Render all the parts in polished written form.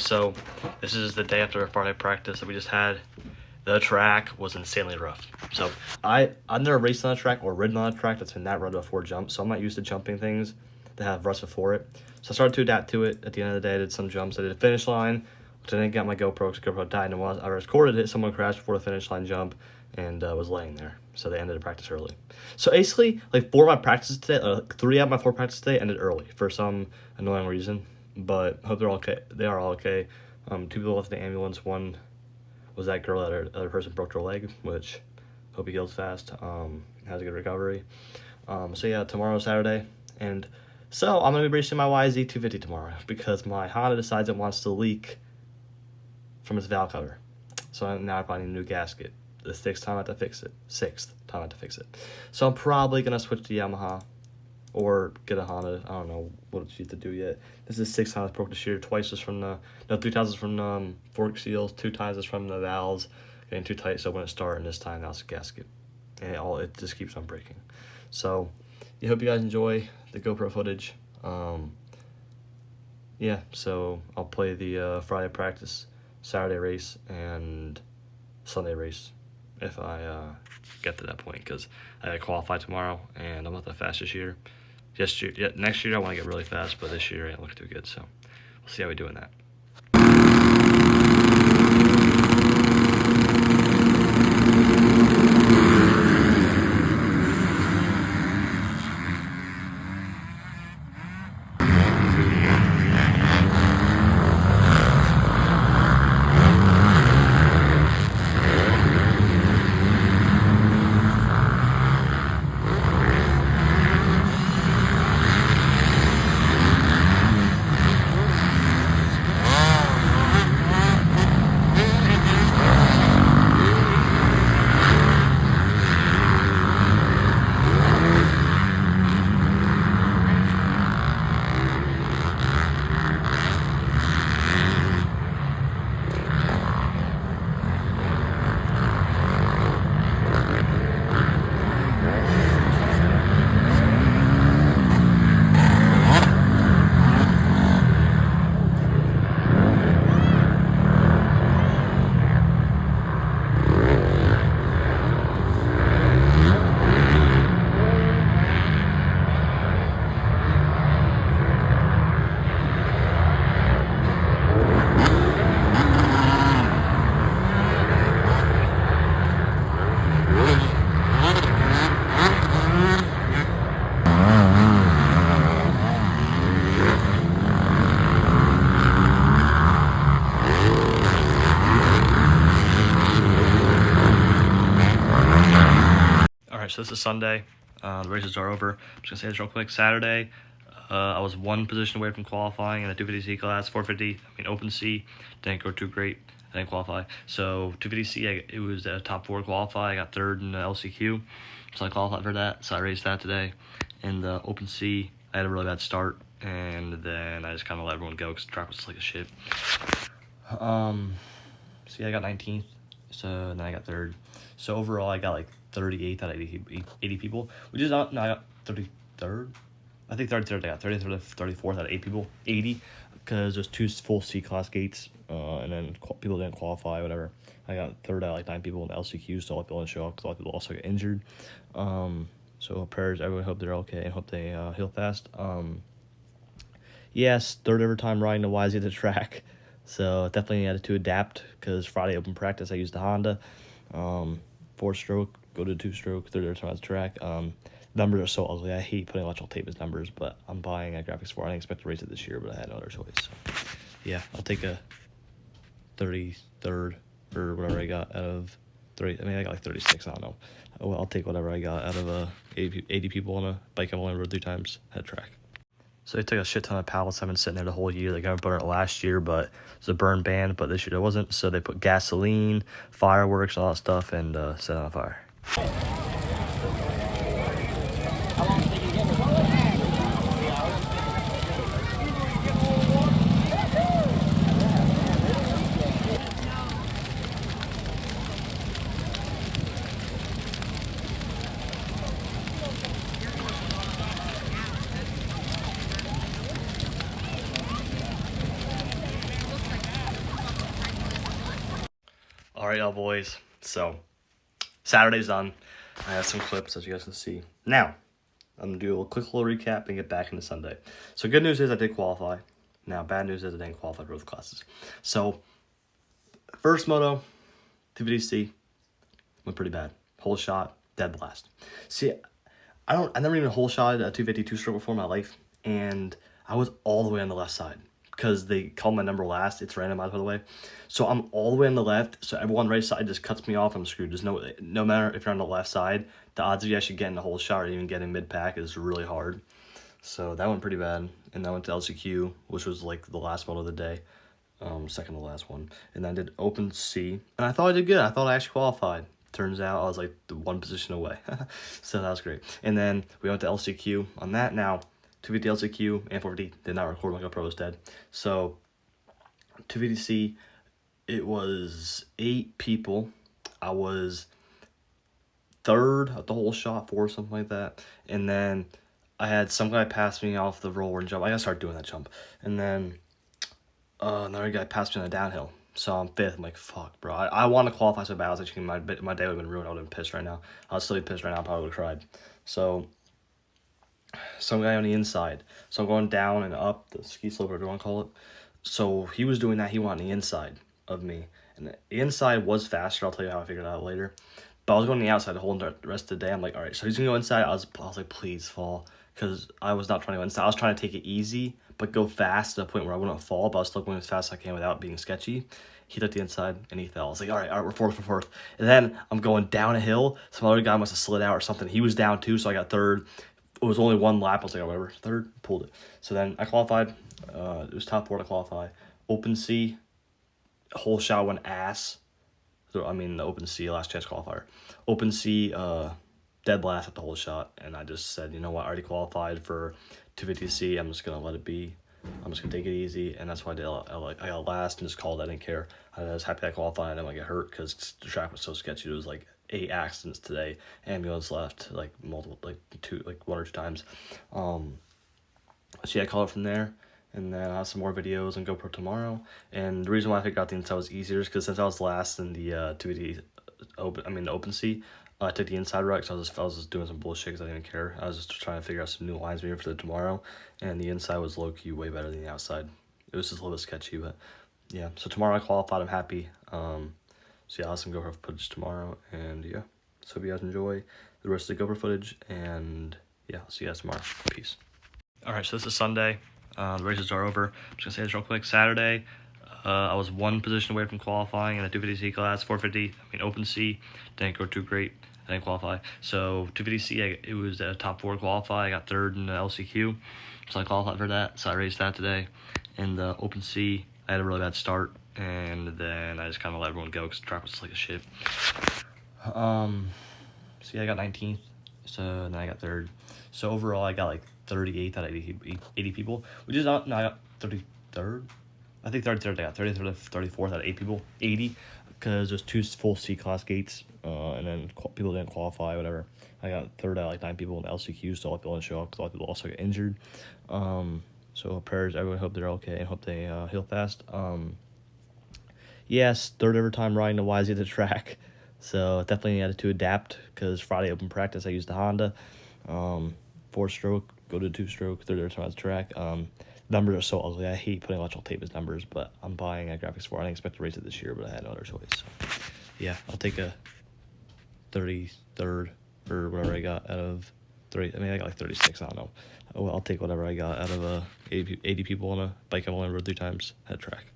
so this is the day after our Friday practice that we just had. The track was insanely rough. So I've never raced on a track or ridden on a track that's been that rough before jump, so I'm not used to jumping things that have ruts before it. So I started to adapt to it. At the end of the day, I did some jumps. I did a finish line, which I didn't get my GoPro because GoPro died, and while I recorded it, someone crashed before the finish line jump and was laying there. So they ended the practice early. So basically, like 4 of my practices today, 3 out of my 4 practices today ended early for some annoying reason. But I hope they're all okay. They are all okay. 2 people left in the ambulance. One was that girl that her other person broke her leg, which hope he heals fast. Has a good recovery. So yeah, tomorrow's Saturday, and so I'm gonna be racing my YZ250 tomorrow because my Honda decides it wants to leak from its valve cover. So now I probably need a new gasket. The 6th time I have to fix it. 6th time I have to fix it. So I'm probably gonna switch to Yamaha or get a Honda. I don't know what it's to do yet. This is 6 times broke this year. Twice is from the 3 times is from the fork seals. 2 times is from the valves getting too tight. So when it started, and this time now it's a gasket, and it just keeps on breaking. So I hope you guys enjoy the GoPro footage. Yeah, so I'll play the Friday practice, Saturday race, and Sunday race if I get to that point, because I qualify tomorrow, and I'm not that fast this year. Next year I want to get really fast, but this year I ain't look too good, so we'll see how we do in that. Alright, so this is Sunday. The races are over. I'm just going to say this real quick. Saturday, I was 1 position away from qualifying in the 250C class. 450, open C. Didn't go too great. I didn't qualify. So 250C, it was a top 4 qualify. I got 3rd in the LCQ. So I qualified for that. So I raced that today. In the open C, I had a really bad start. And then I just kind of let everyone go because the track was like a shit. So yeah, I got 19th. So then I got 3rd. So overall, I got like 38th out of 80 people, which is not, no, I got 33rd. I think 33rd, I got 33rd, 34th out of 8 people, 80, because there's 2 full C-class gates, and then people didn't qualify, whatever. I got 3rd out of like 9 people in the LCQ, so a lot of people didn't show up, because a lot of people also get injured. So prayers, everyone hope they're okay, and hope they heal fast. Yes, 3rd ever time riding the YZ at the track, so definitely had to adapt, because Friday open practice, I used the Honda, 4-stroke, go to 2-stroke, 3rd ever time at the track. Numbers are so ugly. I hate putting electrical tape as numbers, but I'm buying a graphics for it. I didn't expect to race it this year, but I had no other choice. So, yeah, I'll take a 33rd or whatever I got out of 30. I got like 36. I don't know. I'll take whatever I got out of 80 people on a bike I've only rode 3 times at track. So they took a shit ton of pallets. I've been sitting there the whole year. They got burned it last year, but it's a burn ban. But this year it wasn't. So they put gasoline, fireworks, all that stuff, and set it on fire. All right, y'all boys. So Saturday's done. I have some clips as you guys can see. Now, I'm going to do a quick little recap and get back into Sunday. So good news is I did qualify. Now, bad news is I didn't qualify for both classes. So, first moto, 250C, went pretty bad. Whole shot, dead blast. See, I never even whole shot a 250 two-stroke before in my life, and I was all the way on the left side because they called my number last. It's randomized, by the way. So I'm all the way on the left, so everyone right side just cuts me off. I'm screwed. There's no matter if you're on the left side, the odds of you actually getting a whole shot or even getting mid-pack is really hard. So that went pretty bad. And I went to LCQ, which was like the last moto of the day, second to last one. And then I did Open C, and I thought I did good. I thought I actually qualified. Turns out I was like the one position away. So that was great. And then we went to LCQ on that. Now, 250 LCQ and 450 did not record. My GoPro was dead. So 250C, it was 8 people. I was third at the whole shot, 4 or something like that. And then I had some guy pass me off the roller and jump. I gotta start doing that jump. And then another guy passed me on the downhill. So I'm 5th. I'm like, fuck, bro. I want to qualify so bad. I was actually, my day would have been ruined. I would have been pissed right now. I would still be pissed right now. I probably would have cried. So some guy on the inside. So I'm going down and up the ski slope, or whatever you want to call it. So he was doing that. He went on the inside of me. And the inside was faster. I'll tell you how I figured it out later. But I was going on the outside the whole rest of the day. I'm like, all right, so he's going to go inside. I was like, please fall. Because I was not trying to go inside. I was trying to take it easy, but go fast to the point where I wouldn't fall. But I was still going as fast as I can without being sketchy. He took the inside, and he fell. I was like, all right, we're fourth. And then I'm going down a hill. Some other guy must have slid out or something. He was down too, so I got third. It was only one lap. I was like, oh, whatever. Third, pulled it. So then I qualified. It was top 4 to qualify. Open C, whole shot went ass. So, I mean, the Open C, last chance qualifier. Open C, dead last at the whole shot. And I just said, you know what, I already qualified for 250C. I'm just going to let it be. I'm just going to take it easy. And that's why I did. I got last and just called. I didn't care. I was happy I qualified. I didn't want to get hurt because the track was so sketchy. It was like 8 accidents today. Ambulance left like multiple, like 1 or 2 times. So yeah, I called it from there. And then I have some more videos on GoPro tomorrow. And the reason why I figured out the inside was easier is because since I was last in the 250 Open C, I took the inside route because I was just doing some bullshit because I didn't even care. I was just trying to figure out some new lines maybe for the tomorrow. And the inside was low-key way better than the outside. It was just a little bit sketchy, but yeah. So tomorrow I qualified. I'm happy. So yeah, I'll have some GoPro footage tomorrow. And yeah, so hope you guys enjoy the rest of the GoPro footage. And yeah, I'll see you guys tomorrow. Peace. All right, so this is Sunday. The races are over. I'm just going to say this real quick. Saturday, I was 1 position away from qualifying in the 250C class. 450, Open C, didn't go too great. I didn't qualify. So 250C, it was a top 4 qualify. I got 3rd in the LCQ, so I qualified for that. So I raced that today. In the Open C, I had a really bad start, and then I just kind of let everyone go because the track was like a shit. So yeah, I got 19th, so then I got 3rd. So overall, I got like 38th out of 80 people, which is not, no, I got 33rd. I think 33rd, I got 33rd, 34th out of 8 people, 80, because there's 2 full C-class gates, and then people didn't qualify, whatever. I got 3rd out of like 9 people in the LCQ, so a lot of people didn't show up, because a lot of people also got injured. So prayers, everyone hope they're okay, and hope they heal fast. Yes, 3rd ever time riding the YZ at the track, so definitely had to adapt, because Friday open practice, I used the Honda, 4-stroke, go to 2-stroke, 3rd ever time at the track. Numbers are so ugly. I hate putting electrical tape as numbers, but I'm buying a graphics for it. I didn't expect to race it this year, but I had no other choice. So, yeah, I'll take a 33rd or whatever I got out of 30. I mean, I got like 36. I don't know. I'll take whatever I got out of 80 people on a bike I've only rode 3 times at a track.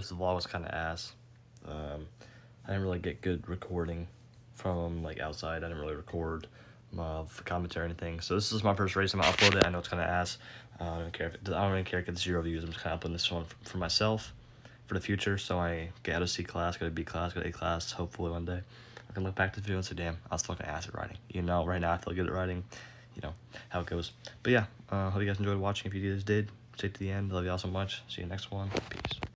because the vlog was kind of ass. I didn't really get good recording from like outside. I didn't really record for commentary or anything. So this is my first race. I'm gonna upload it. I know it's kind of ass. I don't care. I don't really care if it's 0 views. I'm just kind of uploading this one for myself for the future. So I get out of C class, go to B class, go to A class. Hopefully one day I can look back to the video and say, damn, I was fucking ass at riding. You know, right now I feel good at riding. You know how it goes. But yeah, hope you guys enjoyed watching. If you guys did, stay to the end. Love y'all so much. See you next one. Peace.